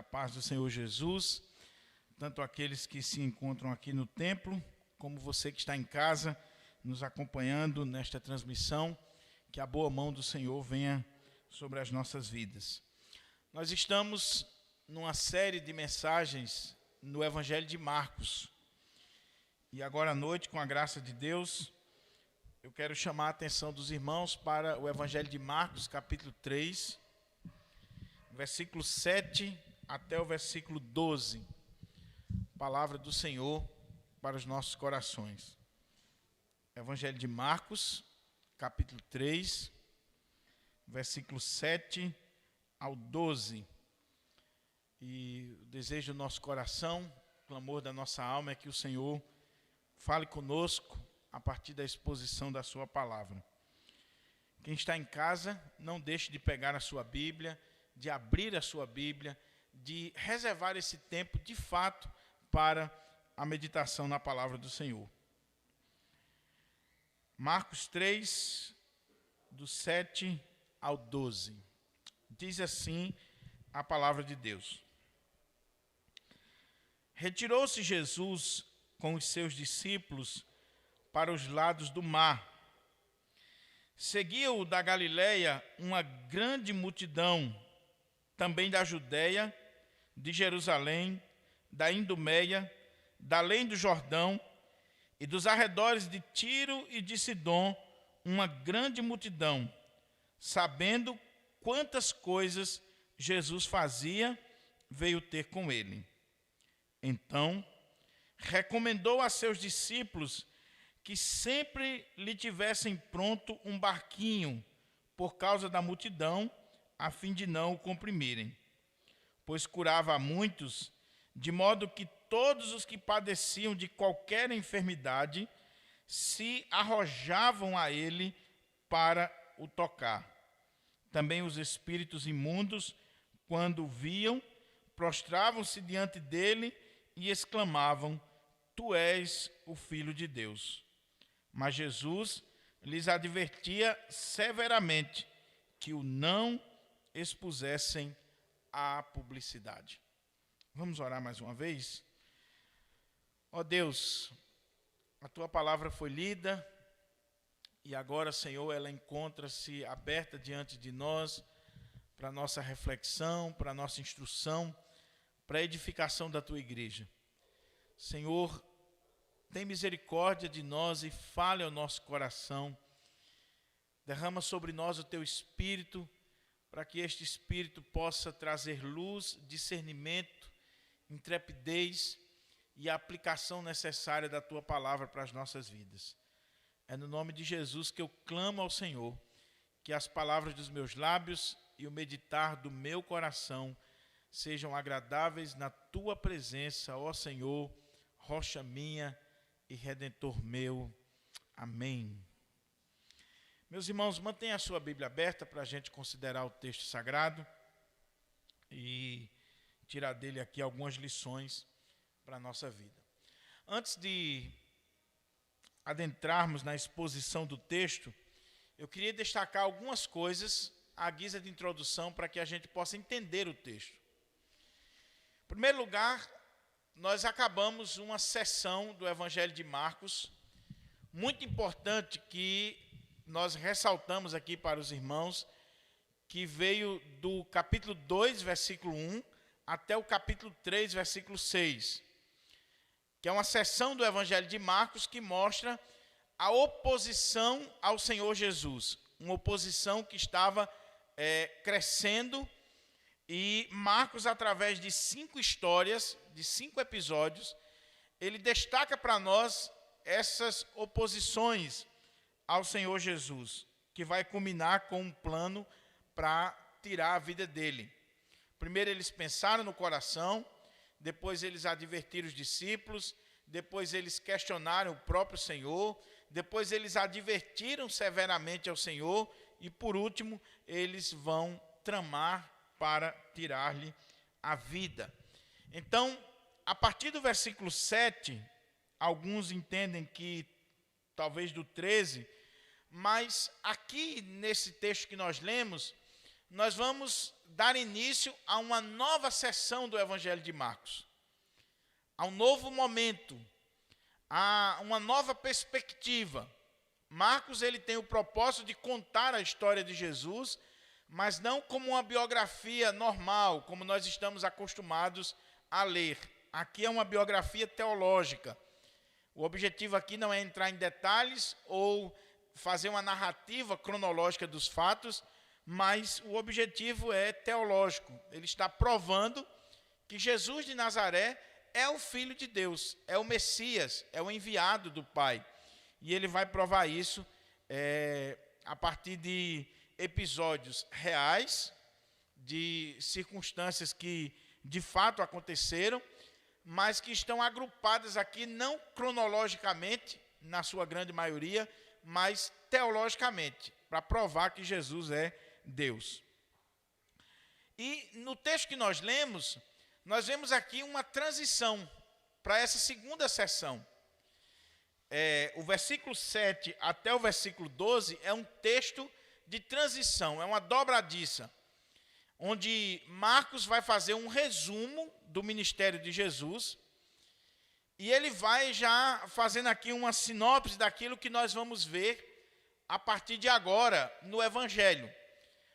a paz do Senhor Jesus, tanto aqueles que se encontram aqui no templo, como você que está em casa, nos acompanhando nesta transmissão, que a boa mão do Senhor venha sobre as nossas vidas. Nós estamos numa série de mensagens no Evangelho de Marcos, e agora à noite, com a graça de Deus, eu quero chamar a atenção dos irmãos para o Evangelho de Marcos, capítulo 3, versículo 7 até o versículo 12. Palavra do Senhor para os nossos corações. Evangelho de Marcos, capítulo 3, versículo 7 ao 12. E o desejo do nosso coração, o clamor da nossa alma é que o Senhor fale conosco a partir da exposição da sua palavra. Quem está em casa, não deixe de pegar a sua Bíblia, de abrir a sua Bíblia, de reservar esse tempo, de fato, para a meditação na palavra do Senhor. Marcos 3, do 7 ao 12. Diz assim a palavra de Deus. Retirou-se Jesus com os seus discípulos para os lados do mar. Seguiu da Galileia uma grande multidão, também da Judeia, de Jerusalém, da Idumeia, da além do Jordão e dos arredores de Tiro e de Sidom, uma grande multidão, sabendo quantas coisas Jesus fazia, veio ter com ele. Então, recomendou a seus discípulos que sempre lhe tivessem pronto um barquinho, por causa da multidão, a fim de não o comprimirem. Pois curava a muitos, de modo que todos os que padeciam de qualquer enfermidade se arrojavam a ele para o tocar. Também os espíritos imundos, quando o viam, prostravam-se diante dele e exclamavam: Tu és o Filho de Deus. Mas Jesus lhes advertia severamente que o não expusessem à publicidade. Vamos orar mais uma vez? Ó Deus, a Tua palavra foi lida e agora, Senhor, ela encontra-se aberta diante de nós para a nossa reflexão, para a nossa instrução, para a edificação da Tua igreja. Senhor, tem misericórdia de nós e fale ao nosso coração. Derrama sobre nós o Teu Espírito, para que este Espírito possa trazer luz, discernimento, intrepidez e a aplicação necessária da Tua palavra para as nossas vidas. É no nome de Jesus que eu clamo ao Senhor, que as palavras dos meus lábios e o meditar do meu coração sejam agradáveis na Tua presença, ó Senhor, rocha minha e Redentor meu. Amém. Meus irmãos, mantenha a sua Bíblia aberta para a gente considerar o texto sagrado e tirar dele aqui algumas lições para a nossa vida. Antes de adentrarmos na exposição do texto, eu queria destacar algumas coisas à guisa de introdução para que a gente possa entender o texto. Em primeiro lugar, nós acabamos uma sessão do Evangelho de Marcos, muito importante, que nós ressaltamos aqui para os irmãos, que veio do capítulo 2, versículo 1, até o capítulo 3, versículo 6, que é uma sessão do Evangelho de Marcos que mostra a oposição ao Senhor Jesus, uma oposição que estava crescendo. E Marcos, através de 5 histórias, de 5 episódios, ele destaca para nós essas oposições ao Senhor Jesus, que vai culminar com um plano para tirar a vida dele. Primeiro eles pensaram no coração, depois eles advertiram os discípulos, depois eles questionaram o próprio Senhor, depois eles advertiram severamente ao Senhor e, por último, eles vão tramar para tirar-lhe a vida. Então, a partir do versículo 7, alguns entendem que talvez do 13, mas aqui nesse texto que nós lemos, nós vamos dar início a uma nova sessão do Evangelho de Marcos, a um novo momento, a uma nova perspectiva. Marcos ele tem o propósito de contar a história de Jesus, mas não como uma biografia normal, como nós estamos acostumados a ler. Aqui é uma biografia teológica. O objetivo aqui não é entrar em detalhes ou fazer uma narrativa cronológica dos fatos, mas o objetivo é teológico. Ele está provando que Jesus de Nazaré é o Filho de Deus, é o Messias, é o enviado do Pai. E ele vai provar isso a partir de episódios reais, de circunstâncias que de fato aconteceram, mas que estão agrupadas aqui não cronologicamente, na sua grande maioria, mas teologicamente, para provar que Jesus é Deus. E no texto que nós lemos, nós vemos aqui uma transição para essa segunda sessão. O versículo 7 até o versículo 12 é um texto de transição, é uma dobradiça, onde Marcos vai fazer um resumo do ministério de Jesus, e ele vai já fazendo aqui uma sinopse daquilo que nós vamos ver a partir de agora no Evangelho.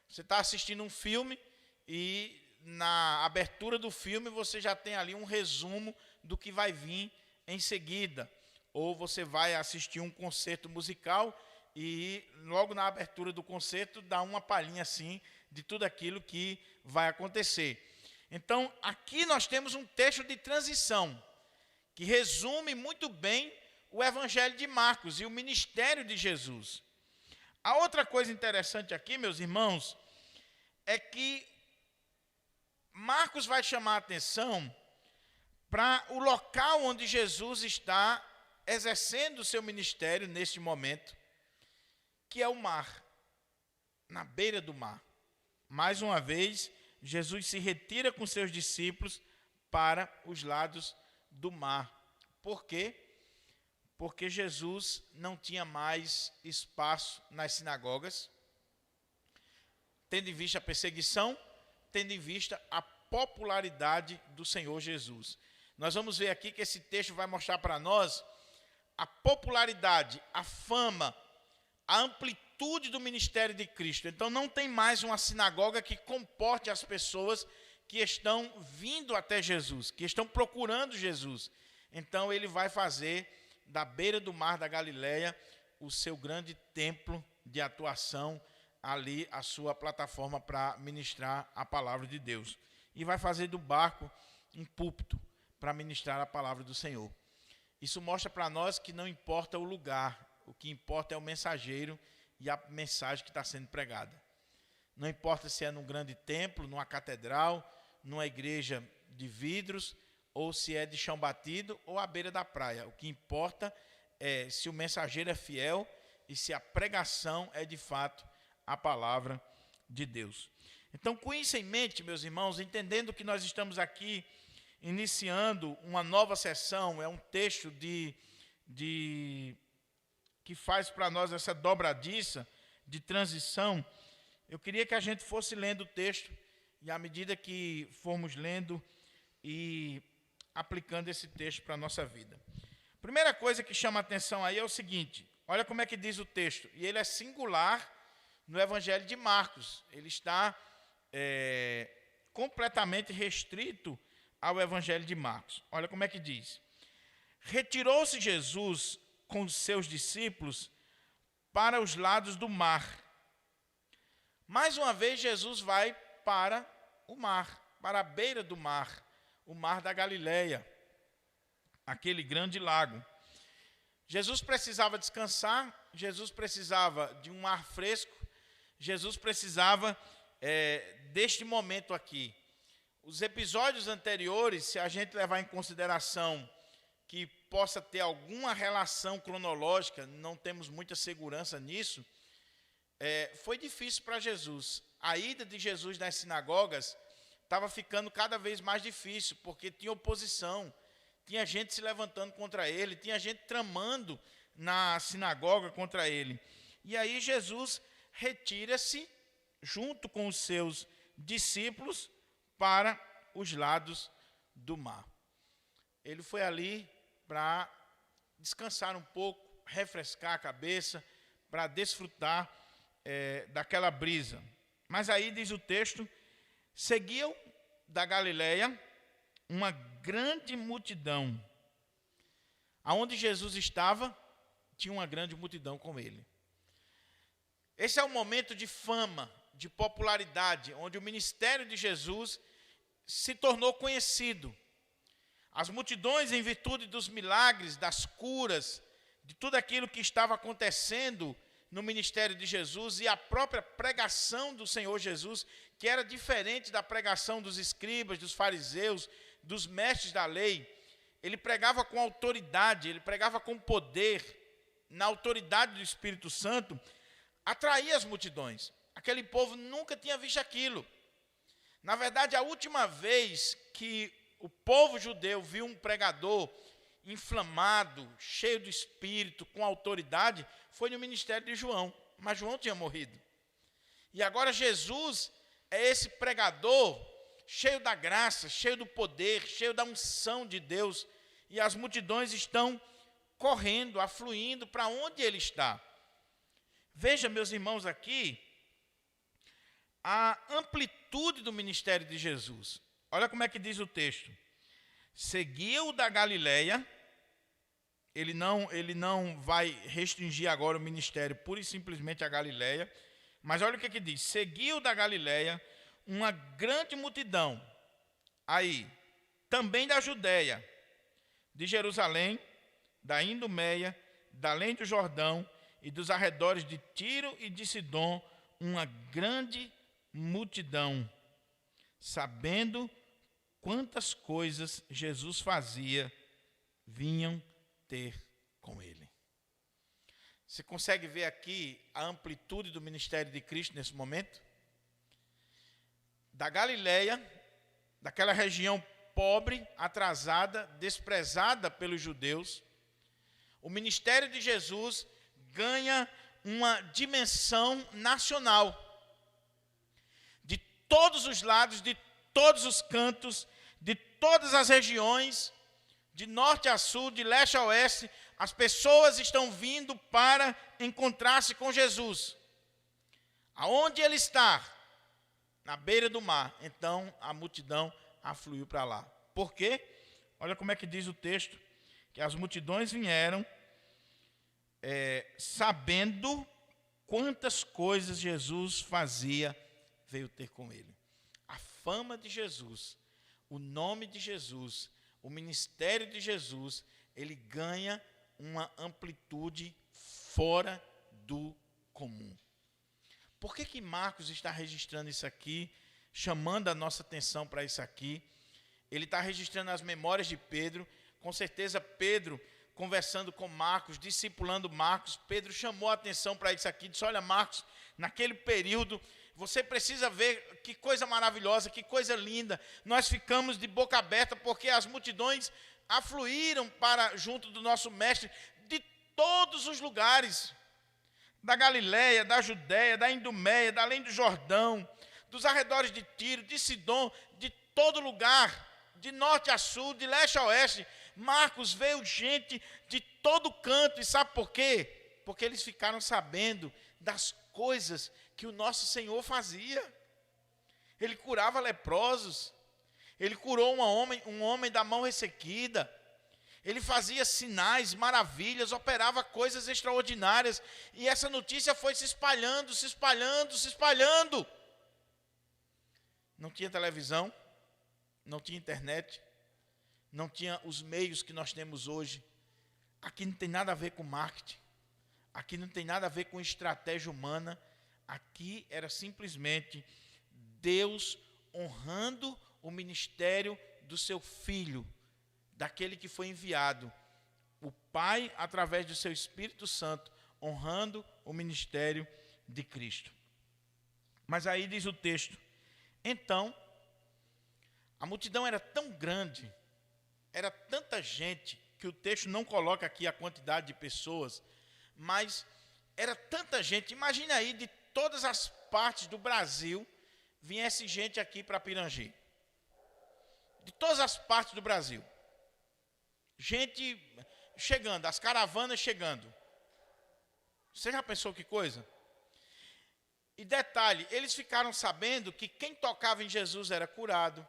Você está assistindo um filme e na abertura do filme você já tem ali um resumo do que vai vir em seguida. Ou você vai assistir um concerto musical e logo na abertura do concerto dá uma palhinha assim de tudo aquilo que vai acontecer. Então, aqui nós temos um texto de transição que resume muito bem o Evangelho de Marcos e o ministério de Jesus. A outra coisa interessante aqui, meus irmãos, é que Marcos vai chamar a atenção para o local onde Jesus está exercendo o seu ministério neste momento, que é o mar, na beira do mar. Mais uma vez, Jesus se retira com seus discípulos para os lados do mar. Por quê? Porque Jesus não tinha mais espaço nas sinagogas, tendo em vista a perseguição, tendo em vista a popularidade do Senhor Jesus. Nós vamos ver aqui que esse texto vai mostrar para nós a popularidade, a fama, a amplitude do ministério de Cristo. Então não tem mais uma sinagoga que comporte as pessoas que estão vindo até Jesus, que estão procurando Jesus. Então ele vai fazer da beira do mar da Galileia o seu grande templo de atuação, ali a sua plataforma para ministrar a palavra de Deus. E vai fazer do barco um púlpito para ministrar a palavra do Senhor. Isso mostra para nós que não importa o lugar, o que importa é o mensageiro e a mensagem que está sendo pregada. Não importa se é num grande templo, numa catedral, numa igreja de vidros, ou se é de chão batido ou à beira da praia. O que importa é se o mensageiro é fiel e se a pregação é de fato a palavra de Deus. Então, com isso em mente, meus irmãos, entendendo que nós estamos aqui iniciando uma nova sessão, é um texto que faz para nós essa dobradiça de transição, eu queria que a gente fosse lendo o texto, e à medida que formos lendo e aplicando esse texto para a nossa vida. Primeira coisa que chama a atenção aí é o seguinte, olha como é que diz o texto, e ele é singular no Evangelho de Marcos, ele está completamente restrito ao Evangelho de Marcos. Olha como é que diz. Retirou-se Jesus com os seus discípulos para os lados do mar. Mais uma vez, Jesus vai para o mar, para a beira do mar, o mar da Galileia, aquele grande lago. Jesus precisava descansar, Jesus precisava de um ar fresco, Jesus precisava deste momento aqui. Os episódios anteriores, se a gente levar em consideração que possa ter alguma relação cronológica, não temos muita segurança nisso, foi difícil para Jesus. A ida de Jesus nas sinagogas estava ficando cada vez mais difícil, porque tinha oposição, tinha gente se levantando contra ele, tinha gente tramando na sinagoga contra ele. E aí Jesus retira-se junto com os seus discípulos, para os lados do mar. Ele foi ali para descansar um pouco, refrescar a cabeça, para desfrutar daquela brisa. Mas aí diz o texto, seguiam da Galileia uma grande multidão. Aonde Jesus estava, tinha uma grande multidão com ele. Esse é um momento de fama, de popularidade, onde o ministério de Jesus se tornou conhecido. As multidões, em virtude dos milagres, das curas, de tudo aquilo que estava acontecendo no ministério de Jesus e a própria pregação do Senhor Jesus, que era diferente da pregação dos escribas, dos fariseus, dos mestres da lei. Ele pregava com autoridade, ele pregava com poder, na autoridade do Espírito Santo, atraía as multidões. Aquele povo nunca tinha visto aquilo. Na verdade, a última vez que o povo judeu viu um pregador inflamado, cheio do Espírito, com autoridade, foi no ministério de João. Mas João tinha morrido. E agora Jesus é esse pregador cheio da graça, cheio do poder, cheio da unção de Deus. E as multidões estão correndo, afluindo para onde ele está. Veja, meus irmãos, aqui a amplitude do ministério de Jesus. Olha como é que diz o texto. Seguiu da Galileia, ele não vai restringir agora o ministério pura e simplesmente a Galileia, mas olha o que diz. Seguiu da Galileia uma grande multidão, aí, também da Judéia, de Jerusalém, da Idumeia, da além do Jordão e dos arredores de Tiro e de Sidom, uma grande multidão, sabendo quantas coisas Jesus fazia, vinham ter com ele. Você consegue ver aqui a amplitude do ministério de Cristo nesse momento? Da Galileia, daquela região pobre, atrasada, desprezada pelos judeus, o ministério de Jesus ganha uma dimensão nacional. De todos os lados, de todos os cantos, de todas as regiões, de norte a sul, de leste a oeste, as pessoas estão vindo para encontrar-se com Jesus. Aonde ele está? Na beira do mar. Então a multidão afluiu para lá. Por quê? Olha como é que diz o texto, que as multidões vieram sabendo quantas coisas Jesus fazia, veio ter com ele. A fama de Jesus, o nome de Jesus, o ministério de Jesus, ele ganha uma amplitude fora do comum. Por que Marcos está registrando isso aqui, chamando a nossa atenção para isso aqui? Ele está registrando as memórias de Pedro. Com certeza Pedro, conversando com Marcos, discipulando Marcos, Pedro chamou a atenção para isso aqui, disse, olha Marcos, naquele período, você precisa ver que coisa maravilhosa, que coisa linda. Nós ficamos de boca aberta porque as multidões afluíram para junto do nosso mestre de todos os lugares. Da Galileia, da Judéia, da Idumeia, da além do Jordão, dos arredores de Tiro, de Sidom, de todo lugar, de norte a sul, de leste a oeste. Marcos veio gente de todo canto, e sabe por quê? Porque eles ficaram sabendo das coisas que o nosso Senhor fazia. Ele curava leprosos, ele curou um homem da mão ressequida, ele fazia sinais, maravilhas, operava coisas extraordinárias, e essa notícia foi se espalhando, se espalhando, se espalhando. Não tinha televisão, não tinha internet, não tinha os meios que nós temos hoje. Aqui não tem nada a ver com marketing, aqui não tem nada a ver com estratégia humana, aqui era simplesmente Deus honrando o ministério do seu Filho, daquele que foi enviado, o Pai, através do seu Espírito Santo, honrando o ministério de Cristo. Mas aí diz o texto, então, a multidão era tão grande, era tanta gente, que o texto não coloca aqui a quantidade de pessoas, mas era tanta gente, imagine aí, de todas as partes do Brasil viesse gente aqui para Pirangi. De todas as partes do Brasil. Gente chegando, as caravanas chegando. Você já pensou que coisa? E detalhe, eles ficaram sabendo que quem tocava em Jesus era curado.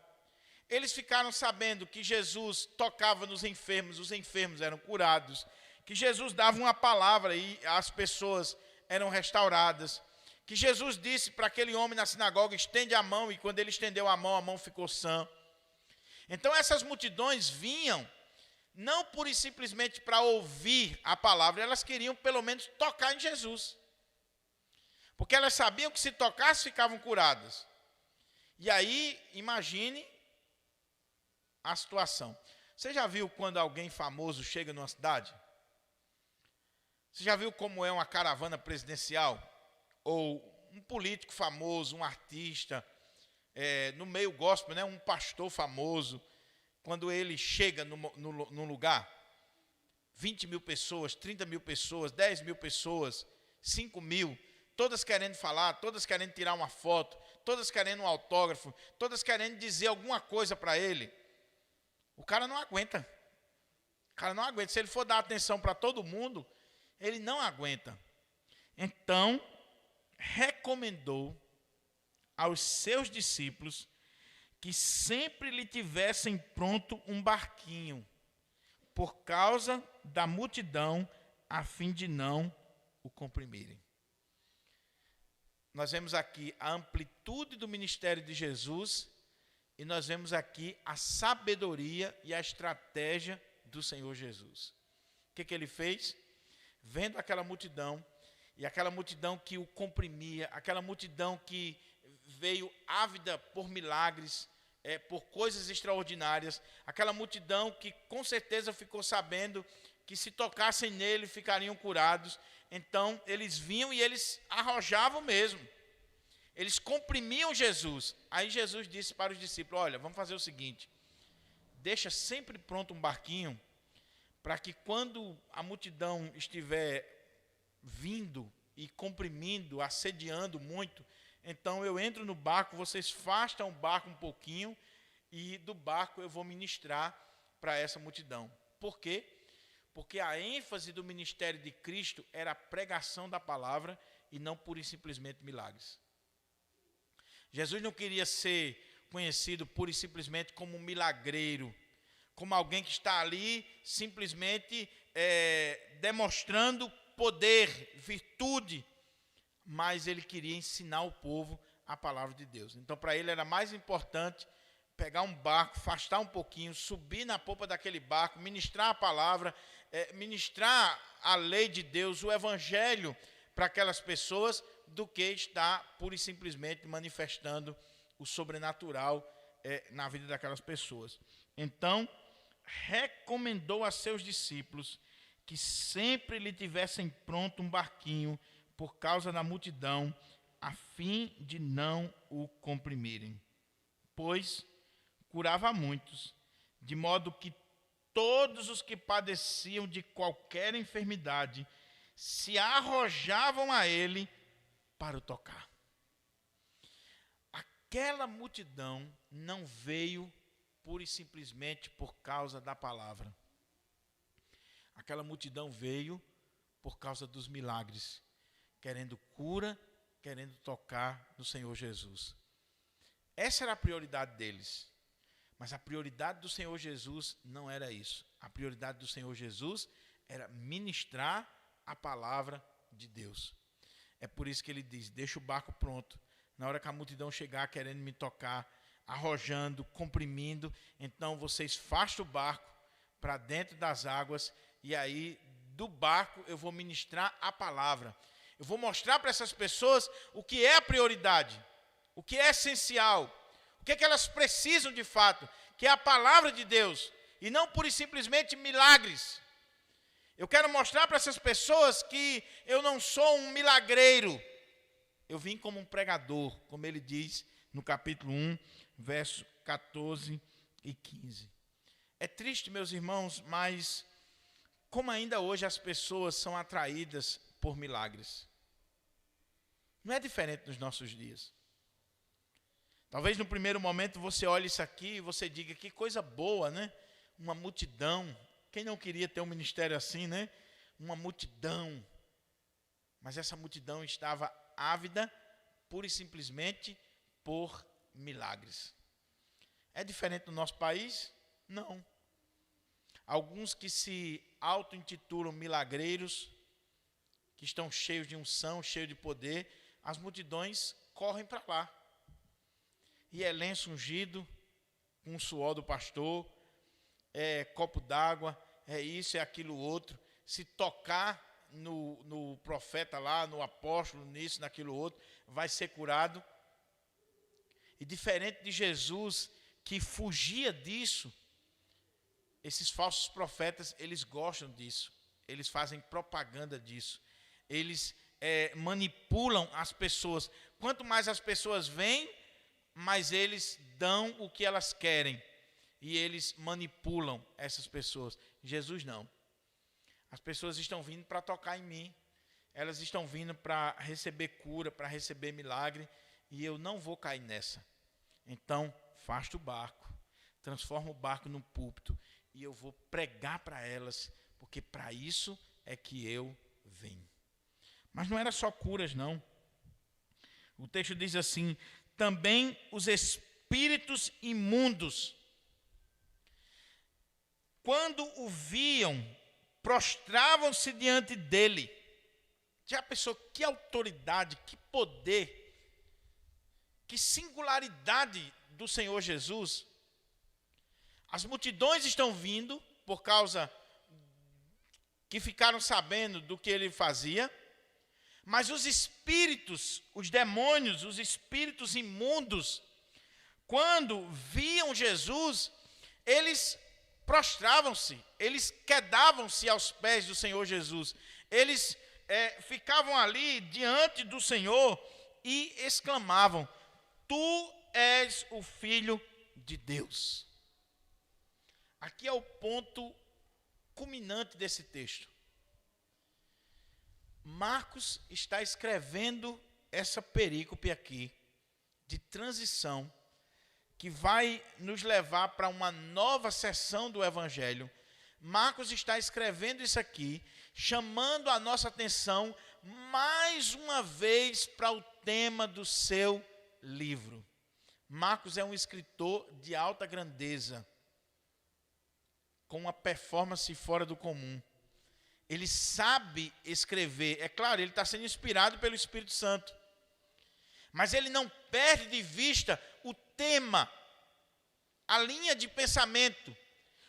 Eles ficaram sabendo que Jesus tocava nos enfermos, os enfermos eram curados. Que Jesus dava uma palavra e as pessoas eram restauradas. Que Jesus disse para aquele homem na sinagoga, estende a mão, e quando ele estendeu a mão ficou sã. Então essas multidões vinham, não pura e simplesmente para ouvir a palavra, elas queriam pelo menos tocar em Jesus. Porque elas sabiam que se tocasse ficavam curadas. E aí, imagine a situação. Você já viu quando alguém famoso chega numa cidade? Você já viu como é uma caravana presidencial? Ou um político famoso, um artista, no meio gospel, né, um pastor famoso, quando ele chega num lugar, 20 mil pessoas, 30 mil pessoas, 10 mil pessoas, 5 mil, todas querendo falar, todas querendo tirar uma foto, todas querendo um autógrafo, todas querendo dizer alguma coisa para ele. O cara não aguenta. O cara não aguenta. Se ele for dar atenção para todo mundo, ele não aguenta. Então, recomendou aos seus discípulos que sempre lhe tivessem pronto um barquinho, por causa da multidão, a fim de não o comprimirem. Nós vemos aqui a amplitude do ministério de Jesus e nós vemos aqui a sabedoria e a estratégia do Senhor Jesus. O que ele fez? Vendo aquela multidão, e aquela multidão que o comprimia, aquela multidão que veio ávida por milagres, por coisas extraordinárias, aquela multidão que com certeza ficou sabendo que se tocassem nele ficariam curados. Então eles vinham e eles arrojavam mesmo. Eles comprimiam Jesus. Aí Jesus disse para os discípulos, olha, vamos fazer o seguinte, deixa sempre pronto um barquinho, para que quando a multidão estiver vindo e comprimindo, assediando muito, então eu entro no barco, vocês afastam o barco um pouquinho, e do barco eu vou ministrar para essa multidão. Por quê? Porque a ênfase do ministério de Cristo era a pregação da palavra e não pura e simplesmente milagres. Jesus não queria ser conhecido pura e simplesmente como um milagreiro, como alguém que está ali simplesmente demonstrando poder, virtude, mas ele queria ensinar o povo a palavra de Deus. Então, para ele era mais importante pegar um barco, afastar um pouquinho, subir na popa daquele barco, ministrar a palavra, ministrar a lei de Deus, o evangelho para aquelas pessoas, do que estar pura e simplesmente manifestando o sobrenatural na vida daquelas pessoas. Então, recomendou a seus discípulos que sempre lhe tivessem pronto um barquinho por causa da multidão, a fim de não o comprimirem. Pois curava muitos, de modo que todos os que padeciam de qualquer enfermidade se arrojavam a ele para o tocar. Aquela multidão não veio pura e simplesmente por causa da palavra. Aquela multidão veio por causa dos milagres, querendo cura, querendo tocar no Senhor Jesus. Essa era a prioridade deles. Mas a prioridade do Senhor Jesus não era isso. A prioridade do Senhor Jesus era ministrar a palavra de Deus. É por isso que ele diz, deixa o barco pronto. Na hora que a multidão chegar querendo me tocar, arrojando, comprimindo, então vocês afastam o barco para dentro das águas, e aí do barco eu vou ministrar a palavra. Eu vou mostrar para essas pessoas o que é a prioridade, o que é essencial, o que é que elas precisam de fato, que é a palavra de Deus, e não pura e simplesmente milagres. Eu quero mostrar para essas pessoas que eu não sou um milagreiro. Eu vim como um pregador, como ele diz no capítulo 1, versos 14 e 15. É triste, meus irmãos, mas como ainda hoje as pessoas são atraídas por milagres. Não é diferente nos nossos dias. Talvez no primeiro momento você olhe isso aqui e você diga, que coisa boa, né? Uma multidão. Quem não queria ter um ministério assim, né? Uma multidão. Mas essa multidão estava ávida, pura e simplesmente, por milagres. É diferente no nosso país? Não. Alguns que se auto-intitulam milagreiros, que estão cheios de unção, cheios de poder, as multidões correm para lá. E é lenço ungido, com o suor do pastor, é copo d'água, é isso, é aquilo outro. Se tocar no profeta lá, no apóstolo, nisso, naquilo outro, vai ser curado. E diferente de Jesus, que fugia disso, esses falsos profetas, eles gostam disso. Eles fazem propaganda disso. Eles manipulam as pessoas. Quanto mais as pessoas vêm, mais eles dão o que elas querem. E eles manipulam essas pessoas. Jesus não. As pessoas estão vindo para tocar em mim. Elas estão vindo para receber cura, para receber milagre. E eu não vou cair nessa. Então, afasta o barco. Transforma o barco num púlpito. E eu vou pregar para elas. Porque para isso é que eu vim. Mas não era só curas, não. O texto diz assim, também os espíritos imundos, quando o viam, prostravam-se diante dele. Já pensou que autoridade, que poder, que singularidade do Senhor Jesus? As multidões estão vindo por causa que ficaram sabendo do que ele fazia, mas os espíritos, os demônios, os espíritos imundos, quando viam Jesus, eles prostravam-se, eles quedavam-se aos pés do Senhor Jesus. Eles ficavam ali diante do Senhor e exclamavam, tu és o Filho de Deus. Aqui é o ponto culminante desse texto. Marcos está escrevendo essa perícope aqui, de transição, que vai nos levar para uma nova seção do Evangelho. Marcos está escrevendo isso aqui, chamando a nossa atenção mais uma vez para o tema do seu livro. Marcos é um escritor de alta grandeza, com uma performance fora do comum. Ele sabe escrever. É claro, ele está sendo inspirado pelo Espírito Santo. Mas ele não perde de vista o tema, a linha de pensamento,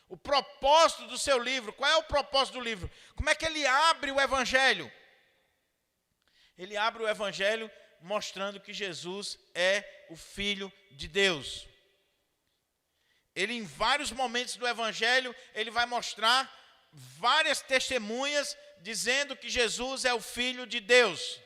o propósito do seu livro. Qual é o propósito do livro? Como é que ele abre o Evangelho? Ele abre o Evangelho mostrando que Jesus é o Filho de Deus. Ele, em vários momentos do Evangelho, ele vai mostrar várias testemunhas dizendo que Jesus é o Filho de Deus.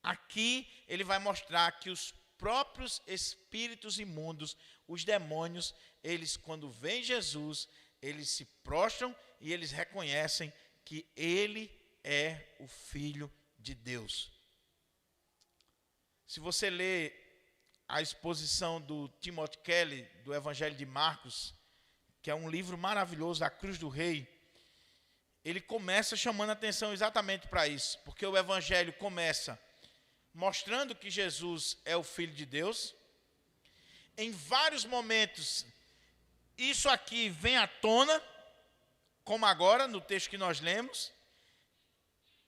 Aqui ele vai mostrar que os próprios espíritos imundos, os demônios, eles quando veem Jesus, eles se prostram e eles reconhecem que ele é o Filho de Deus. Se você ler a exposição do Timothy Kelly, do Evangelho de Marcos, que é um livro maravilhoso, A Cruz do Rei, ele começa chamando a atenção exatamente para isso, porque o Evangelho começa mostrando que Jesus é o Filho de Deus. Em vários momentos, isso aqui vem à tona, como agora, no texto que nós lemos,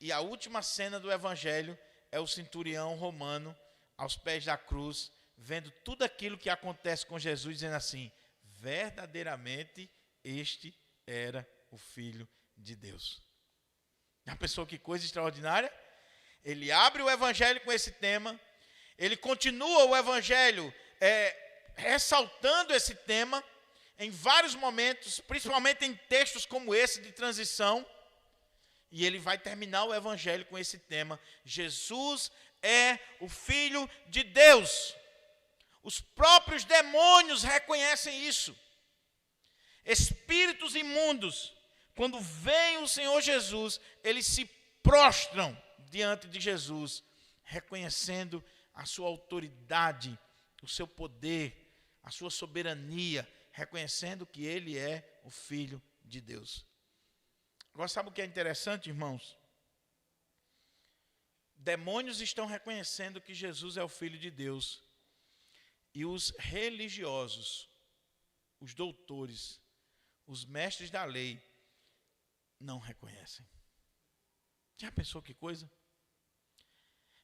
e a última cena do Evangelho é o centurião romano, aos pés da cruz, vendo tudo aquilo que acontece com Jesus, dizendo assim, verdadeiramente este era o Filho de Deus. Já pensou que coisa extraordinária? Ele abre o Evangelho com esse tema, ele continua o Evangelho ressaltando esse tema em vários momentos, principalmente em textos como esse de transição, e ele vai terminar o Evangelho com esse tema, Jesus é o Filho de Deus. Os próprios demônios reconhecem isso. Espíritos imundos, quando veem o Senhor Jesus, eles se prostram diante de Jesus reconhecendo a sua autoridade, o seu poder, a sua soberania, reconhecendo que ele é o Filho de Deus. Agora, sabe o que é interessante, irmãos? Demônios estão reconhecendo que Jesus é o Filho de Deus. E os religiosos, os doutores, os mestres da lei, não reconhecem. Já pensou que coisa?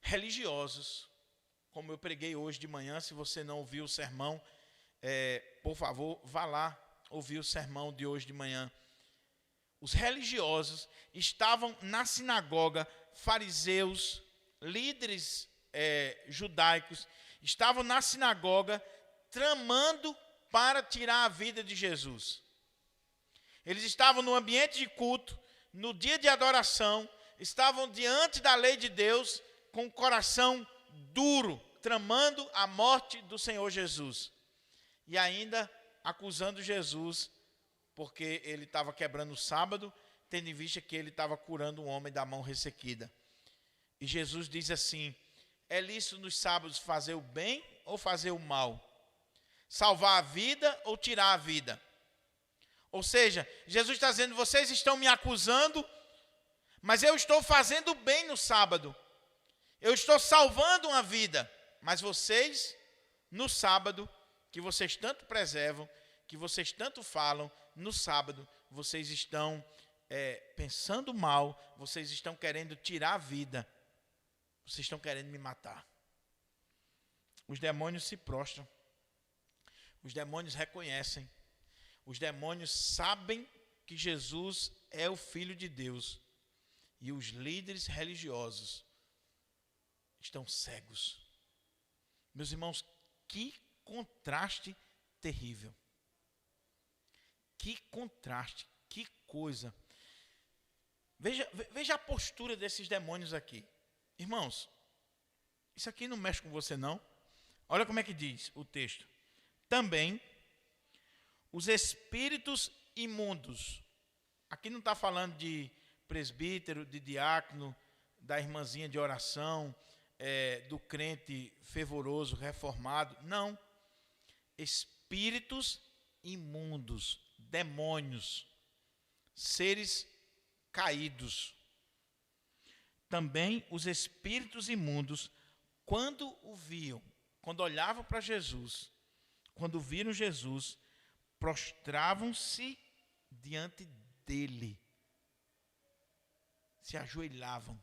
Religiosos, como eu preguei hoje de manhã, se você não ouviu o sermão, por favor, vá lá ouvir o sermão de hoje de manhã. Os religiosos estavam na sinagoga, fariseus, líderes judaicos, estavam na sinagoga tramando para tirar a vida de Jesus. Eles estavam no ambiente de culto, no dia de adoração, estavam diante da lei de Deus, com o coração duro, tramando a morte do Senhor Jesus. E ainda acusando Jesus, porque ele estava quebrando o sábado, tendo em vista que ele estava curando um homem da mão ressequida. E Jesus diz assim: é lícito nos sábados fazer o bem ou fazer o mal? Salvar a vida ou tirar a vida? Ou seja, Jesus está dizendo: vocês estão me acusando, mas eu estou fazendo bem no sábado. Eu estou salvando uma vida. Mas vocês, no sábado, que vocês tanto preservam, que vocês tanto falam, no sábado, vocês estão pensando mal, vocês estão querendo tirar a vida. Vocês estão querendo me matar. Os demônios se prostram. Os demônios reconhecem. Os demônios sabem que Jesus é o Filho de Deus. E os líderes religiosos estão cegos. Meus irmãos, que contraste terrível. Que contraste, que coisa. Veja a postura desses demônios aqui. Irmãos, isso aqui não mexe com você não. Olha como é que diz o texto. Também os espíritos imundos. Aqui não está falando de presbítero, de diácono, da irmãzinha de oração, do crente fervoroso, reformado. Não. Espíritos imundos, demônios, seres caídos. Também os espíritos imundos, quando o viam, quando olhavam para Jesus, quando viram Jesus, prostravam-se diante dele, se ajoelhavam,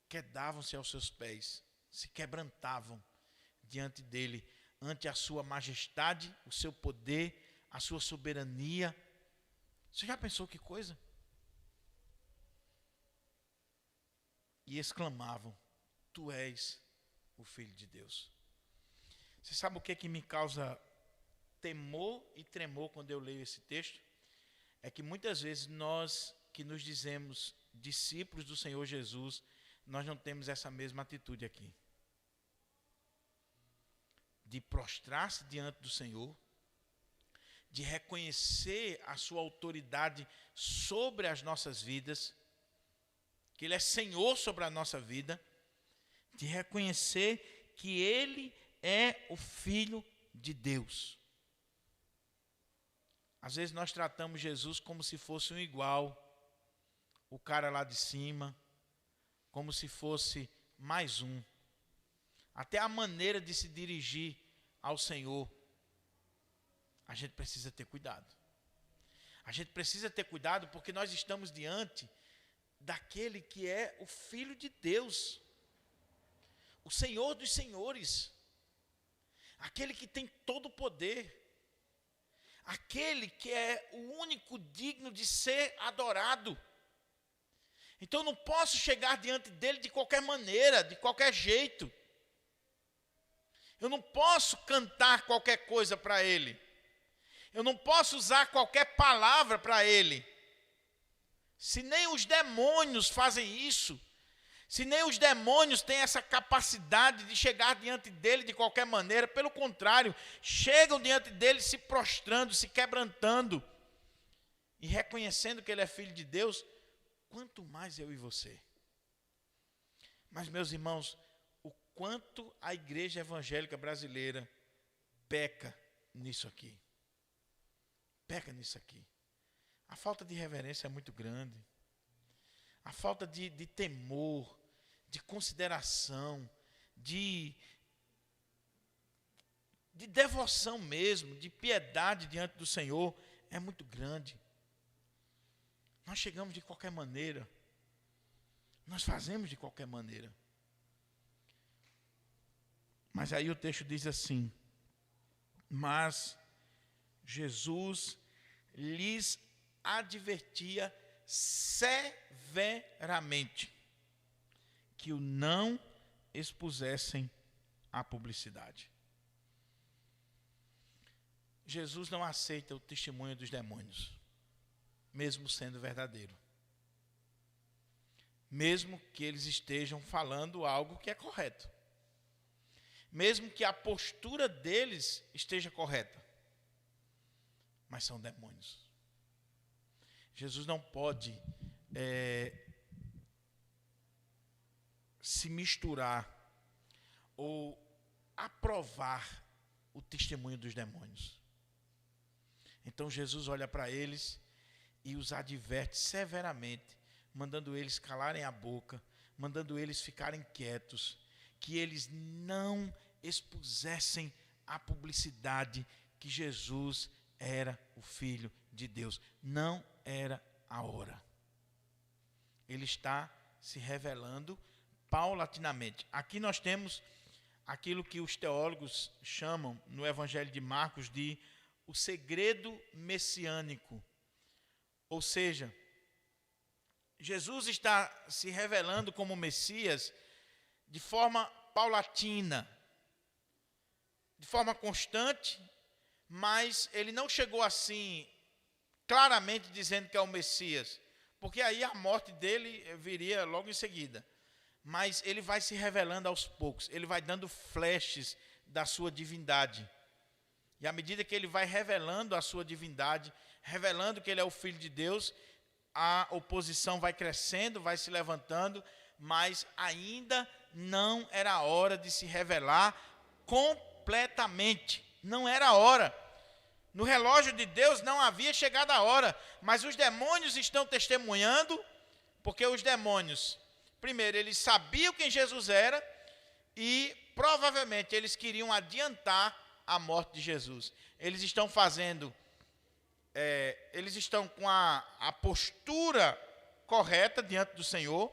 quedavam-se aos seus pés, se quebrantavam diante dele, ante a sua majestade, o seu poder, a sua soberania. Você já pensou que coisa? E exclamavam: tu és o Filho de Deus. Você sabe o que me causa temor e tremor quando eu leio esse texto? É que muitas vezes nós que nos dizemos discípulos do Senhor Jesus, nós não temos essa mesma atitude aqui. De prostrar-se diante do Senhor, de reconhecer a sua autoridade sobre as nossas vidas, que Ele é Senhor sobre a nossa vida, de reconhecer que Ele é o Filho de Deus. Às vezes nós tratamos Jesus como se fosse um igual, o cara lá de cima, como se fosse mais um. Até a maneira de se dirigir ao Senhor, a gente precisa ter cuidado. A gente precisa ter cuidado porque nós estamos diante daquele que é o Filho de Deus, o Senhor dos senhores, aquele que tem todo o poder, aquele que é o único digno de ser adorado. Então eu não posso chegar diante dele de qualquer maneira, de qualquer jeito. Eu não posso cantar qualquer coisa para ele. Eu não posso usar qualquer palavra para ele. Se nem os demônios fazem isso, se nem os demônios têm essa capacidade de chegar diante dele de qualquer maneira, pelo contrário, chegam diante dele se prostrando, se quebrantando e reconhecendo que ele é Filho de Deus, quanto mais eu e você. Mas, meus irmãos, o quanto a igreja evangélica brasileira peca nisso aqui. Peca nisso aqui. A falta de reverência é muito grande. A falta de temor, de consideração, de devoção mesmo, de piedade diante do Senhor é muito grande. Nós chegamos de qualquer maneira. Nós fazemos de qualquer maneira. Mas aí o texto diz assim: mas Jesus lhes advertia severamente que o não expusessem à publicidade. Jesus não aceita o testemunho dos demônios, mesmo sendo verdadeiro. Mesmo que eles estejam falando algo que é correto. Mesmo que a postura deles esteja correta. Mas são demônios. Jesus não pode se misturar ou aprovar o testemunho dos demônios. Então Jesus olha para eles e os adverte severamente, mandando eles calarem a boca, mandando eles ficarem quietos, que eles não expusessem à publicidade que Jesus era o Filho de Deus. Não era a hora. Ele está se revelando paulatinamente. Aqui nós temos aquilo que os teólogos chamam no Evangelho de Marcos de o segredo messiânico. Ou seja, Jesus está se revelando como Messias de forma paulatina, de forma constante, mas ele não chegou assim claramente dizendo que é o Messias, porque aí a morte dele viria logo em seguida. Mas ele vai se revelando aos poucos, ele vai dando flashes da sua divindade. E à medida que ele vai revelando a sua divindade, revelando que ele é o Filho de Deus, a oposição vai crescendo, vai se levantando, mas ainda não era a hora de se revelar completamente. Não era a hora. No relógio de Deus não havia chegado a hora, mas os demônios estão testemunhando, porque os demônios, primeiro, eles sabiam quem Jesus era e provavelmente eles queriam adiantar a morte de Jesus. Eles estão fazendo, eles estão com a postura correta diante do Senhor,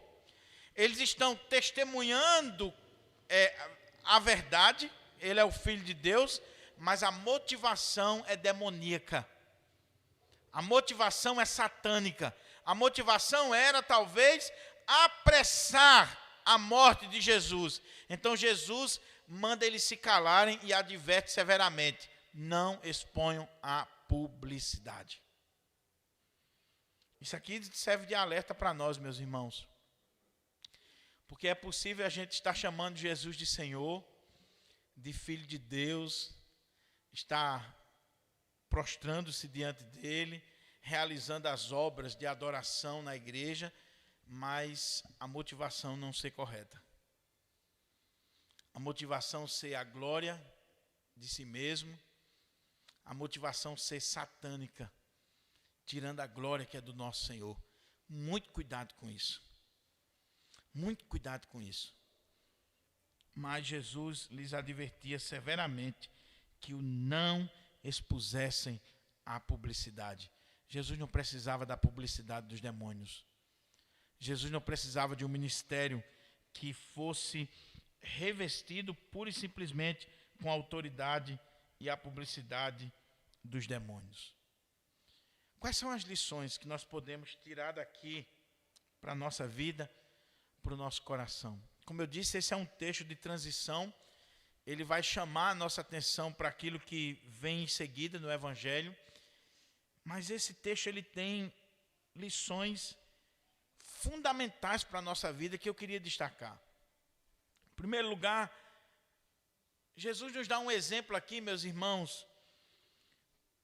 eles estão testemunhando a verdade, ele é o Filho de Deus, mas a motivação é demoníaca, a motivação é satânica, a motivação era talvez apressar a morte de Jesus. Então Jesus manda eles se calarem e adverte severamente: não exponham a publicidade. Isso aqui serve de alerta para nós, meus irmãos, porque é possível a gente estar chamando Jesus de Senhor, de Filho de Deus, estar prostrando-se diante dele, realizando as obras de adoração na igreja, mas a motivação não ser correta. A motivação ser a glória de si mesmo, a motivação ser satânica, tirando a glória que é do nosso Senhor. Muito cuidado com isso. Muito cuidado com isso. Mas Jesus lhes advertia severamente que o não expusessem à publicidade. Jesus não precisava da publicidade dos demônios. Jesus não precisava de um ministério que fosse revestido pura e simplesmente com a autoridade e a publicidade dos demônios. Quais são as lições que nós podemos tirar daqui para a nossa vida, para o nosso coração? Como eu disse, esse é um texto de transição. Ele vai chamar a nossa atenção para aquilo que vem em seguida no Evangelho. Mas esse texto ele tem lições fundamentais para a nossa vida que eu queria destacar. Em primeiro lugar, Jesus nos dá um exemplo aqui, meus irmãos,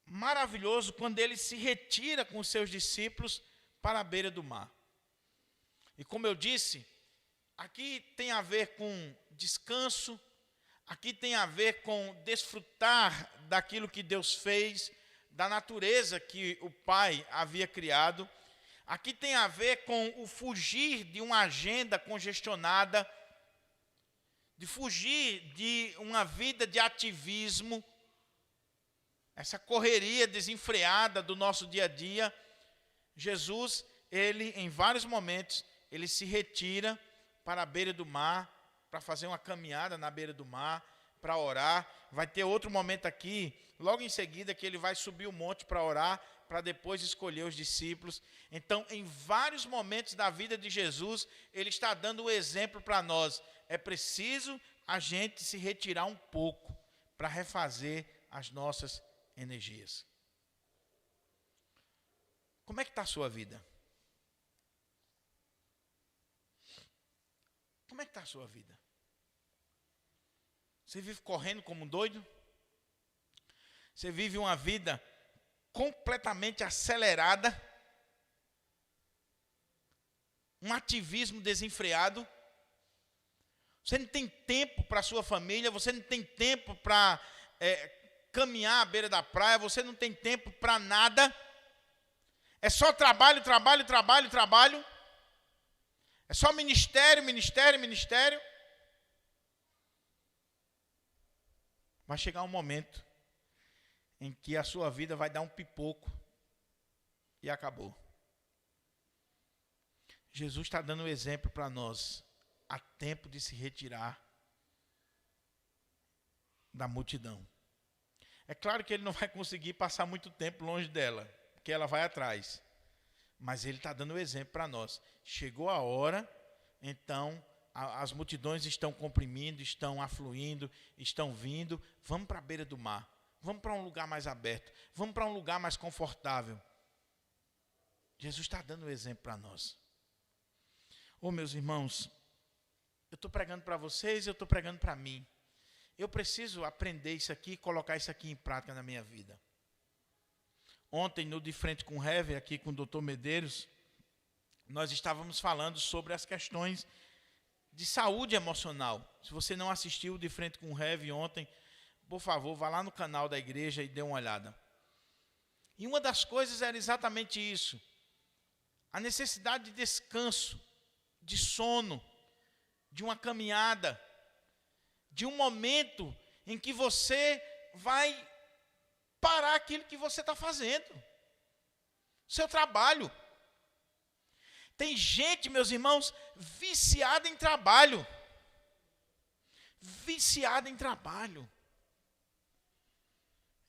maravilhoso, quando ele se retira com os seus discípulos para a beira do mar. E como eu disse, aqui tem a ver com descanso, aqui tem a ver com desfrutar daquilo que Deus fez, da natureza que o Pai havia criado. Aqui tem a ver com o fugir de uma agenda congestionada, de fugir de uma vida de ativismo, essa correria desenfreada do nosso dia a dia. Jesus, ele em vários momentos, ele se retira para a beira do mar, para fazer uma caminhada na beira do mar, para orar. Vai ter outro momento aqui, logo em seguida, que ele vai subir o monte para orar, para depois escolher os discípulos. Então, em vários momentos da vida de Jesus, ele está dando o exemplo para nós. É preciso a gente se retirar um pouco para refazer as nossas energias. Como é que está a sua vida? Como é que está a sua vida? Você vive correndo como um doido? Você vive uma vida completamente acelerada? Um ativismo desenfreado? Você não tem tempo para a sua família, você não tem tempo para caminhar à beira da praia, você não tem tempo para nada. É só trabalho, trabalho, trabalho, trabalho. É só ministério, ministério, ministério. Vai chegar um momento em que a sua vida vai dar um pipoco e acabou. Jesus está dando um exemplo para nós. Há tempo de se retirar da multidão. É claro que ele não vai conseguir passar muito tempo longe dela, porque ela vai atrás. Mas ele está dando um exemplo para nós. Chegou a hora, então as multidões estão comprimindo, estão afluindo, estão vindo. Vamos para a beira do mar. Vamos para um lugar mais aberto. Vamos para um lugar mais confortável. Jesus está dando um exemplo para nós. Ô, meus irmãos, eu estou pregando para vocês, eu estou pregando para mim. Eu preciso aprender isso aqui e colocar isso aqui em prática na minha vida. Ontem, no De Frente com o Hever, aqui com o Dr. Medeiros, nós estávamos falando sobre as questões de saúde emocional. Se você não assistiu o De Frente com o Hever ontem, por favor, vá lá no canal da igreja e dê uma olhada. E uma das coisas era exatamente isso. A necessidade de descanso, de sono, de uma caminhada, de um momento em que você vai parar aquilo que você está fazendo. Seu trabalho. Tem gente, meus irmãos, viciada em trabalho. Viciada em trabalho.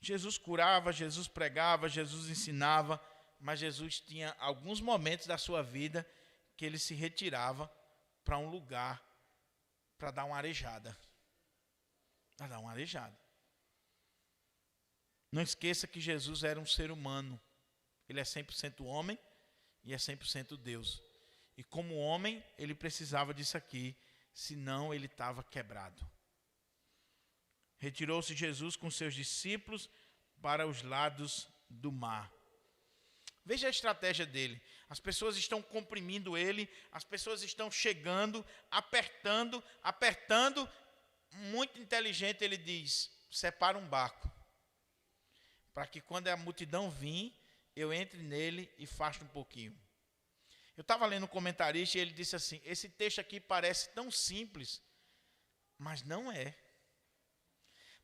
Jesus curava, Jesus pregava, Jesus ensinava, mas Jesus tinha alguns momentos da sua vida que ele se retirava para um lugar para dar uma arejada. Para dar uma arejada. Não esqueça que Jesus era um ser humano. Ele é 100% homem e é 100% Deus. E como homem, ele precisava disso aqui, senão ele estava quebrado. Retirou-se Jesus com seus discípulos para os lados do mar. Veja a estratégia dele. As pessoas estão comprimindo ele, as pessoas estão chegando, apertando, apertando. Muito inteligente ele diz, separa um barco, para que quando a multidão vir, eu entre nele e faça um pouquinho. Eu estava lendo um comentarista e ele disse assim, esse texto aqui parece tão simples, mas não é.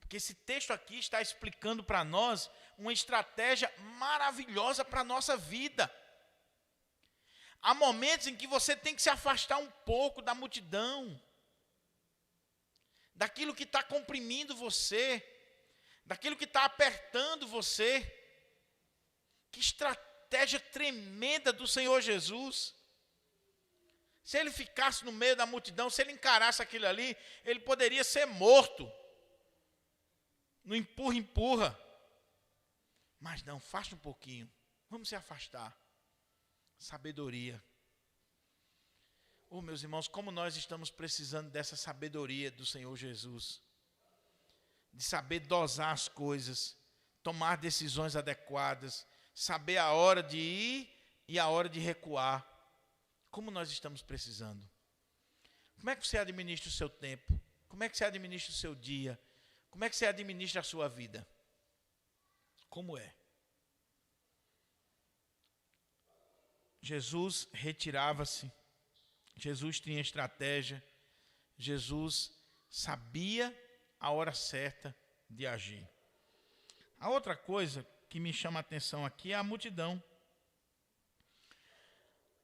Porque esse texto aqui está explicando para nós uma estratégia maravilhosa para a nossa vida. Há momentos em que você tem que se afastar um pouco da multidão, daquilo que está comprimindo você, daquilo que está apertando você. Que estratégia tremenda do Senhor Jesus. Se ele ficasse no meio da multidão, se ele encarasse aquilo ali, ele poderia ser morto. No empurra, empurra. Mas não, faça um pouquinho. Vamos se afastar. Sabedoria. Oh, meus irmãos, como nós estamos precisando dessa sabedoria do Senhor Jesus. De saber dosar as coisas, tomar decisões adequadas, saber a hora de ir e a hora de recuar. Como nós estamos precisando. Como é que você administra o seu tempo? Como é que você administra o seu dia? Como é que você administra a sua vida? Como é? Jesus retirava-se, Jesus tinha estratégia, Jesus sabia a hora certa de agir. A outra coisa que me chama a atenção aqui é a multidão.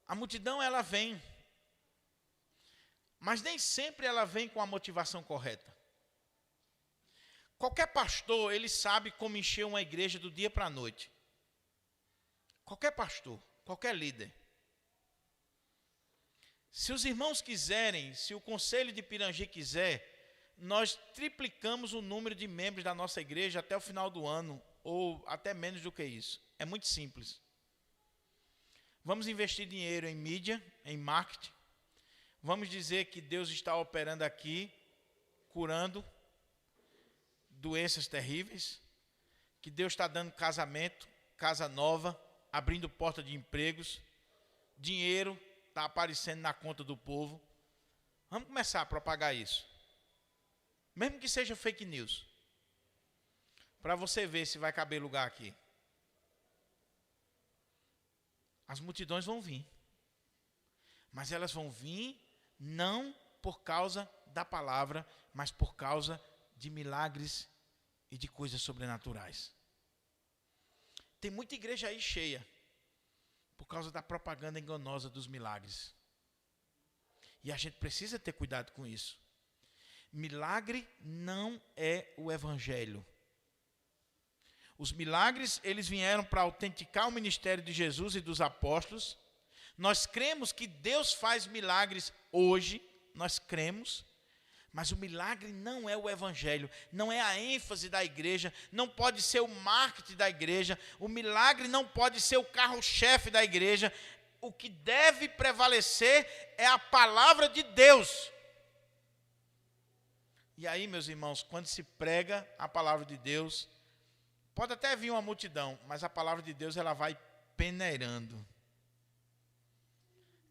A multidão, ela vem, mas nem sempre ela vem com a motivação correta. Qualquer pastor, ele sabe como encher uma igreja do dia para a noite. Qualquer pastor, qualquer líder. Se os irmãos quiserem, se o Conselho de Pirangi quiser, nós triplicamos o número de membros da nossa igreja até o final do ano, ou até menos do que isso. É muito simples. Vamos investir dinheiro em mídia, em marketing. Vamos dizer que Deus está operando aqui, curando doenças terríveis, que Deus está dando casamento, casa nova, abrindo porta de empregos, dinheiro está aparecendo na conta do povo. Vamos começar a propagar isso. Mesmo que seja fake news. Para você ver se vai caber lugar aqui. As multidões vão vir. Mas elas vão vir não por causa da palavra, mas por causa de milagres e de coisas sobrenaturais. Tem muita igreja aí cheia por causa da propaganda enganosa dos milagres. E a gente precisa ter cuidado com isso. Milagre não é o evangelho. Os milagres, eles vieram para autenticar o ministério de Jesus e dos apóstolos. Nós cremos que Deus faz milagres hoje, nós cremos, mas o milagre não é o evangelho, não é a ênfase da igreja, não pode ser o marketing da igreja, o milagre não pode ser o carro-chefe da igreja. O que deve prevalecer é a palavra de Deus. E aí, meus irmãos, quando se prega a palavra de Deus, pode até vir uma multidão, mas a palavra de Deus, ela vai peneirando.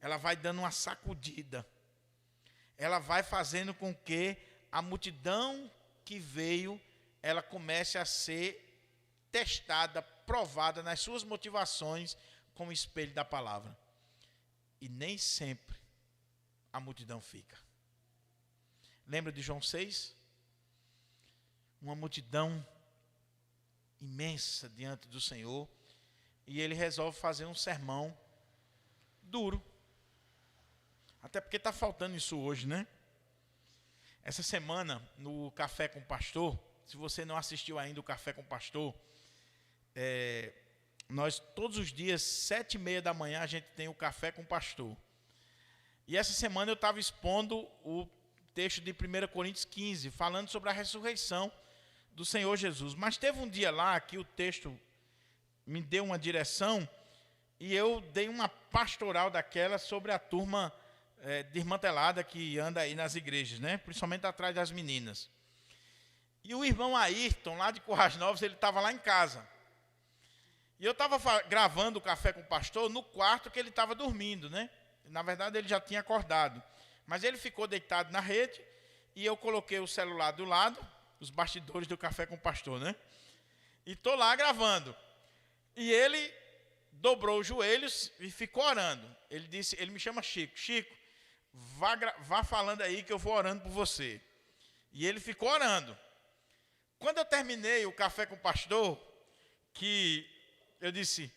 Ela vai dando uma sacudida. Ela vai fazendo com que a multidão que veio, ela comece a ser testada, provada nas suas motivações como espelho da palavra. E nem sempre a multidão fica. Lembra de João 6? Uma multidão imensa diante do Senhor, e ele resolve fazer um sermão duro. Até porque está faltando isso hoje, né? Essa semana, no Café com o Pastor, se você não assistiu ainda o Café com o Pastor, nós todos os dias, 7h30 da manhã, a gente tem o Café com o Pastor. E essa semana eu estava expondo o texto de 1 Coríntios 15, falando sobre a ressurreição do Senhor Jesus. Mas teve um dia lá que o texto me deu uma direção e eu dei uma pastoral daquela sobre a turma desmantelada que anda aí nas igrejas, né? Principalmente atrás das meninas. E o irmão Ayrton, lá de Currais Novos, ele estava lá em casa. E eu estava gravando o Café com o Pastor no quarto que ele estava dormindo, né? Na verdade, ele já tinha acordado. Mas ele ficou deitado na rede e eu coloquei o celular do lado, os bastidores do Café com o Pastor, né? E estou lá gravando. E ele dobrou os joelhos e ficou orando. Ele disse, ele me chama Chico. Chico, vá falando aí que eu vou orando por você. E ele ficou orando. Quando eu terminei o Café com o Pastor, que eu disse,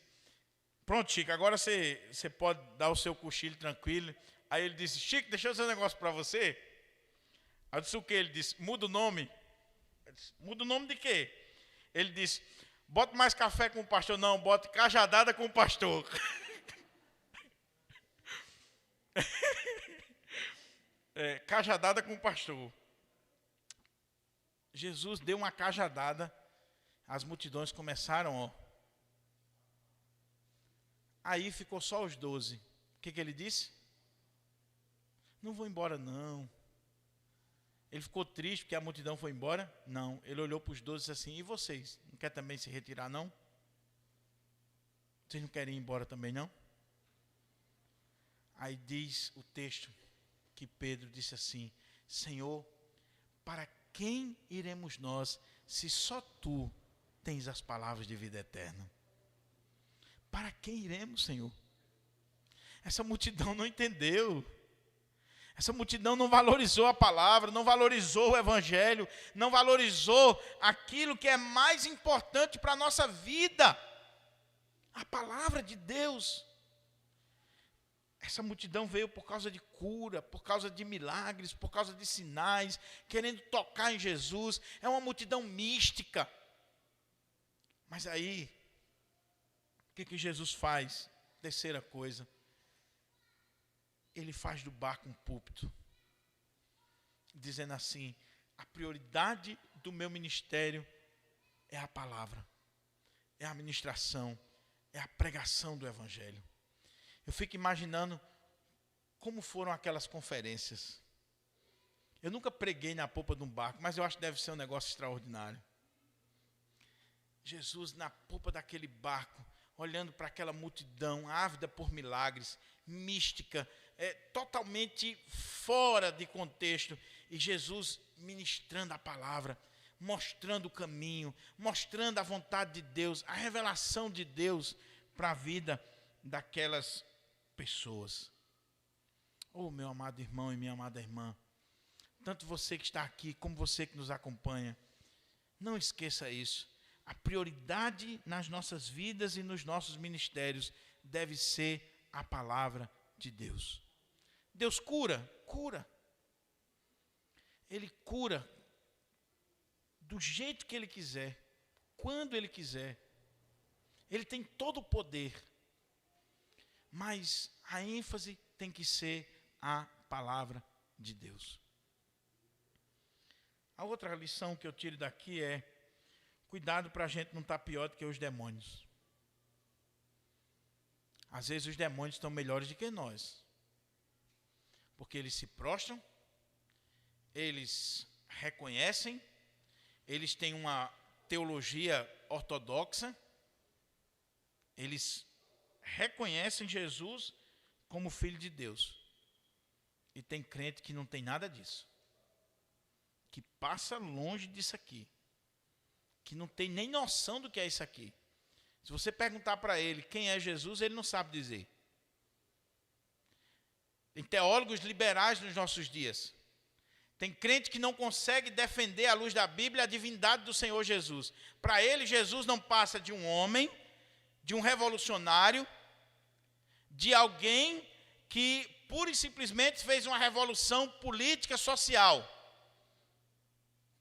pronto, Chico, agora você pode dar o seu cochilo tranquilo. Aí ele disse, Chico, deixa eu dizer um negócio para você. Aí eu disse, o quê? Ele disse, muda o nome. Eu disse, muda o nome de quê? Ele disse, bota mais café com o pastor. Não, bota cajadada com o pastor. Cajadada com o pastor. Jesus deu uma cajadada, as multidões começaram, ó. Aí ficou só os 12. O que ele disse? Não vou embora, não. Ele ficou triste porque a multidão foi embora? Não. Ele olhou para os 12 e disse assim, e vocês? Não querem também se retirar, não? Vocês não querem ir embora também, não? Aí diz o texto que Pedro disse assim: Senhor, para quem iremos nós, se só tu tens as palavras de vida eterna? Para quem iremos, Senhor? Essa multidão não entendeu. Essa multidão não valorizou a palavra, não valorizou o evangelho, não valorizou aquilo que é mais importante para a nossa vida, a palavra de Deus. Essa multidão veio por causa de cura, por causa de milagres, por causa de sinais, querendo tocar em Jesus. É uma multidão mística. Mas aí, o que Jesus faz? Terceira coisa. Ele faz do barco um púlpito, dizendo assim: a prioridade do meu ministério é a palavra, é a ministração, é a pregação do evangelho. Eu fico imaginando como foram aquelas conferências. Eu nunca preguei na popa de um barco, mas eu acho que deve ser um negócio extraordinário. Jesus na popa daquele barco, olhando para aquela multidão ávida por milagres, mística, totalmente fora de contexto, e Jesus ministrando a palavra, mostrando o caminho, mostrando a vontade de Deus, a revelação de Deus para a vida daquelas pessoas. Oh, meu amado irmão e minha amada irmã, tanto você que está aqui, como você que nos acompanha, não esqueça isso. A prioridade nas nossas vidas e nos nossos ministérios deve ser a palavra de Deus. Deus cura. Ele cura do jeito que Ele quiser, quando Ele quiser. Ele tem todo o poder. Mas a ênfase tem que ser a palavra de Deus. A outra lição que eu tiro daqui é: cuidado para a gente não estar pior do que os demônios. Às vezes os demônios estão melhores do que nós. Porque eles se prostram, eles reconhecem, eles têm uma teologia ortodoxa, eles reconhecem Jesus como Filho de Deus. E tem crente que não tem nada disso, que passa longe disso aqui, que não tem nem noção do que é isso aqui. Se você perguntar para ele quem é Jesus, ele não sabe dizer. Tem teólogos liberais nos nossos dias. Tem crente que não consegue defender à luz da Bíblia a divindade do Senhor Jesus. Para ele, Jesus não passa de um homem, de um revolucionário, de alguém que pura e simplesmente fez uma revolução política social.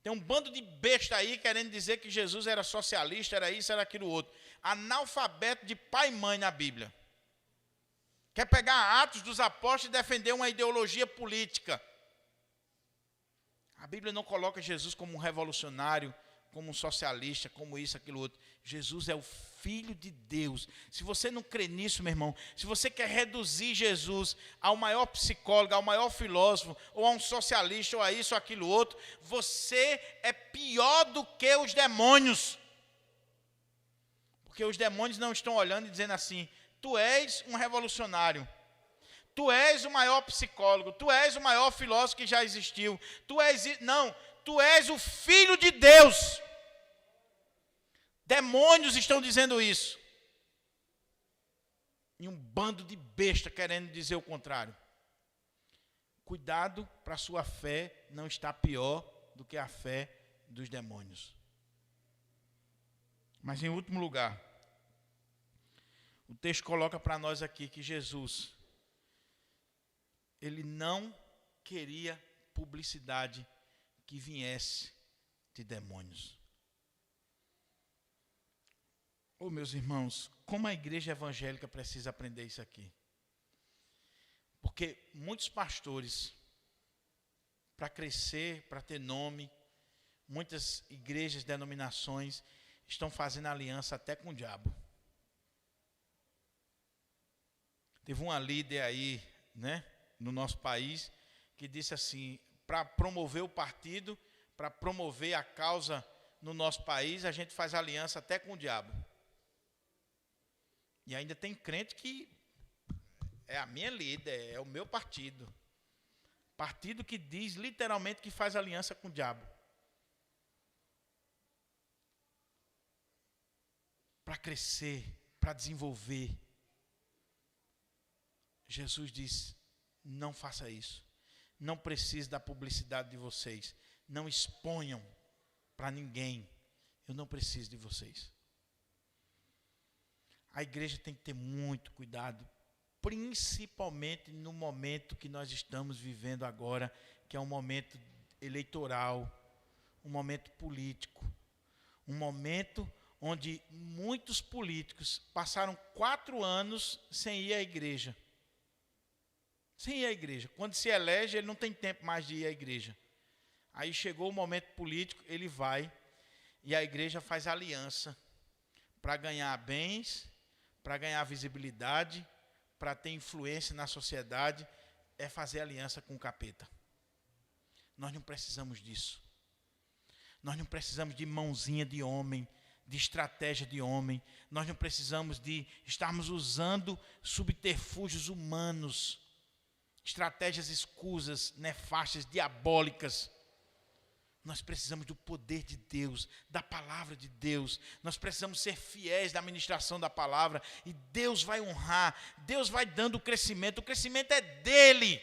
Tem um bando de besta aí querendo dizer que Jesus era socialista, era isso, era aquilo outro. Analfabeto de pai e mãe na Bíblia. Quer pegar Atos dos Apóstolos e defender uma ideologia política. A Bíblia não coloca Jesus como um revolucionário, como um socialista, como isso, aquilo outro. Jesus é o Filho de Deus. Se você não crê nisso, meu irmão, se você quer reduzir Jesus ao maior psicólogo, ao maior filósofo, ou a um socialista, ou a isso, ou aquilo outro, você é pior do que os demônios. Porque os demônios não estão olhando e dizendo assim: tu és um revolucionário, tu és o maior psicólogo, tu és o maior filósofo que já existiu, não, tu és o Filho de Deus. Demônios estão dizendo isso. E um bando de besta querendo dizer o contrário. Cuidado para a sua fé não estar pior do que a fé dos demônios. Mas em último lugar, o texto coloca para nós aqui que Jesus, ele não queria publicidade que viesse de demônios. Oh, meus irmãos, como a igreja evangélica precisa aprender isso aqui. Porque muitos pastores, para crescer, para ter nome, muitas igrejas, denominações, estão fazendo aliança até com o diabo. Teve uma líder aí, no nosso país, que disse assim: para promover o partido, para promover a causa no nosso país, a gente faz aliança até com o diabo. E ainda tem crente que é a minha líder, é o meu partido. Partido que diz literalmente que faz aliança com o diabo. Para crescer, para desenvolver. Jesus disse, não faça isso. Não precise da publicidade de vocês. Não exponham para ninguém. Eu não preciso de vocês. A igreja tem que ter muito cuidado, principalmente no momento que nós estamos vivendo agora, que é um momento eleitoral, um momento político, um momento onde muitos políticos passaram 4 anos sem ir à igreja. Sem ir à igreja. Quando se elege, ele não tem tempo mais de ir à igreja. Aí chegou o momento político, ele vai e a igreja faz aliança para ganhar bens, para ganhar visibilidade, para ter influência na sociedade, é fazer aliança com o capeta. Nós não precisamos disso. Nós não precisamos de mãozinha de homem, de estratégia de homem. Nós não precisamos de estarmos usando subterfúgios humanos, estratégias escusas, nefastas, diabólicas. Nós precisamos do poder de Deus, da palavra de Deus. Nós precisamos ser fiéis da ministração da palavra. E Deus vai honrar, Deus vai dando o crescimento é dele.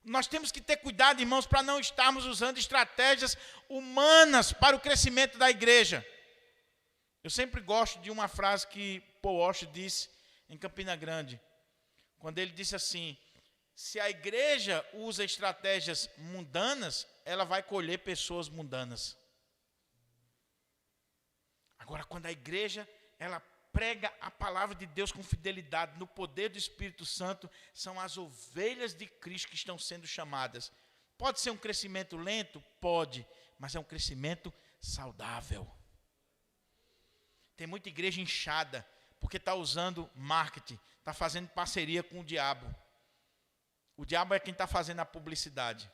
Nós temos que ter cuidado, irmãos, para não estarmos usando estratégias humanas para o crescimento da igreja. Eu sempre gosto de uma frase que Paul Walsh disse em Campina Grande, quando ele disse assim, se a igreja usa estratégias mundanas, ela vai colher pessoas mundanas. Agora, quando a igreja, ela prega a palavra de Deus com fidelidade, no poder do Espírito Santo, são as ovelhas de Cristo que estão sendo chamadas. Pode ser um crescimento lento? Pode, mas é um crescimento saudável. Tem muita igreja inchada, porque está usando marketing, está fazendo parceria com o diabo. O diabo é quem está fazendo a publicidade.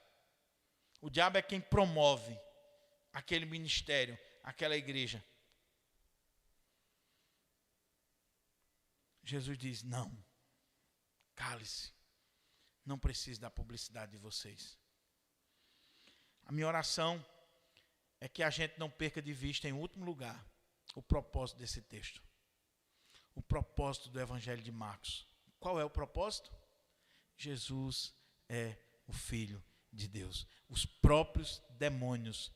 O diabo é quem promove aquele ministério, aquela igreja. Jesus diz, não, cale-se, não preciso da publicidade de vocês. A minha oração é que a gente não perca de vista, em último lugar, o propósito desse texto. O propósito do Evangelho de Marcos. Qual é o propósito? Jesus é o Filho de Deus. Os próprios demônios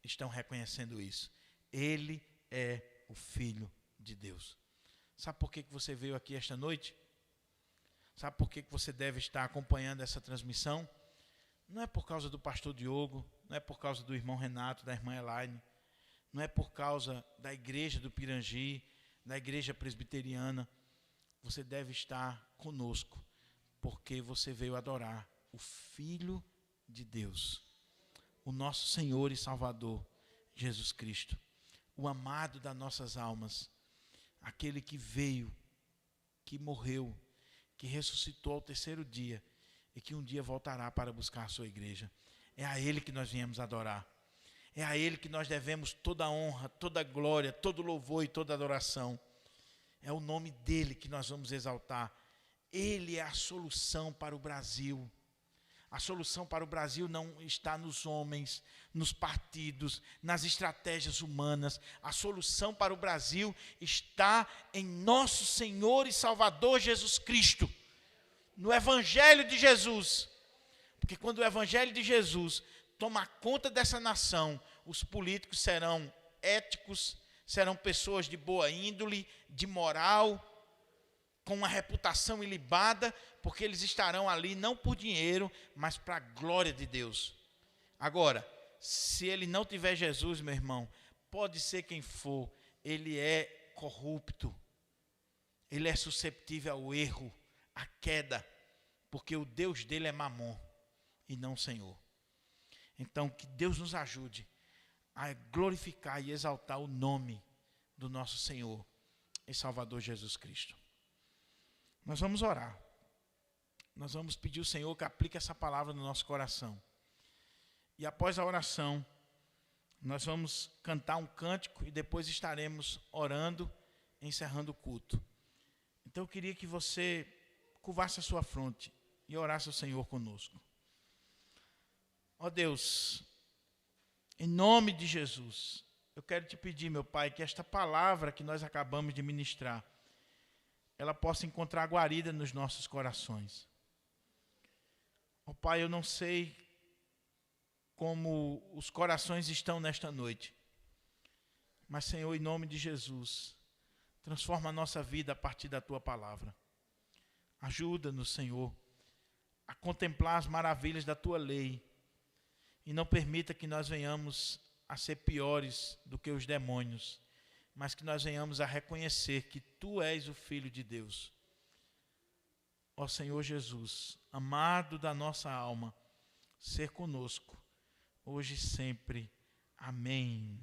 estão reconhecendo isso. Ele é o Filho de Deus. Sabe por que você veio aqui esta noite? Sabe por que você deve estar acompanhando essa transmissão? Não é por causa do pastor Diogo, não é por causa do irmão Renato, da irmã Elaine, não é por causa da igreja do Pirangi, da igreja presbiteriana. Você deve estar conosco, porque você veio adorar o Filho de Deus, o nosso Senhor e Salvador, Jesus Cristo, o amado das nossas almas, aquele que veio, que morreu, que ressuscitou ao 3º dia e que um dia voltará para buscar a sua igreja. É a Ele que nós viemos adorar. É a Ele que nós devemos toda a honra, toda a glória, todo o louvor e toda a adoração. É o nome dEle que nós vamos exaltar. Ele é a solução para o Brasil. A solução para o Brasil não está nos homens, nos partidos, nas estratégias humanas. A solução para o Brasil está em nosso Senhor e Salvador Jesus Cristo, no Evangelho de Jesus. Porque quando o Evangelho de Jesus toma conta dessa nação, os políticos serão éticos, serão pessoas de boa índole, de moral, com uma reputação ilibada, porque eles estarão ali não por dinheiro, mas para a glória de Deus. Agora, se ele não tiver Jesus, meu irmão, pode ser quem for, ele é corrupto, ele é susceptível ao erro, à queda, porque o Deus dele é Mamon e não o Senhor. Então, que Deus nos ajude a glorificar e exaltar o nome do nosso Senhor e Salvador Jesus Cristo. Nós vamos orar. Nós vamos pedir ao Senhor que aplique essa palavra no nosso coração. E após a oração, nós vamos cantar um cântico e depois estaremos orando, encerrando o culto. Então eu queria que você curvasse a sua fronte e orasse ao Senhor conosco. Ó Deus, em nome de Jesus, eu quero te pedir, meu Pai, que esta palavra que nós acabamos de ministrar, ela possa encontrar guarida nos nossos corações. Ó Pai, eu não sei como os corações estão nesta noite, mas, Senhor, em nome de Jesus, transforma a nossa vida a partir da Tua palavra. Ajuda-nos, Senhor, a contemplar as maravilhas da Tua lei e não permita que nós venhamos a ser piores do que os demônios, mas que nós venhamos a reconhecer que Tu és o Filho de Deus. Ó Senhor Jesus, amado da nossa alma, ser conosco, hoje e sempre. Amém.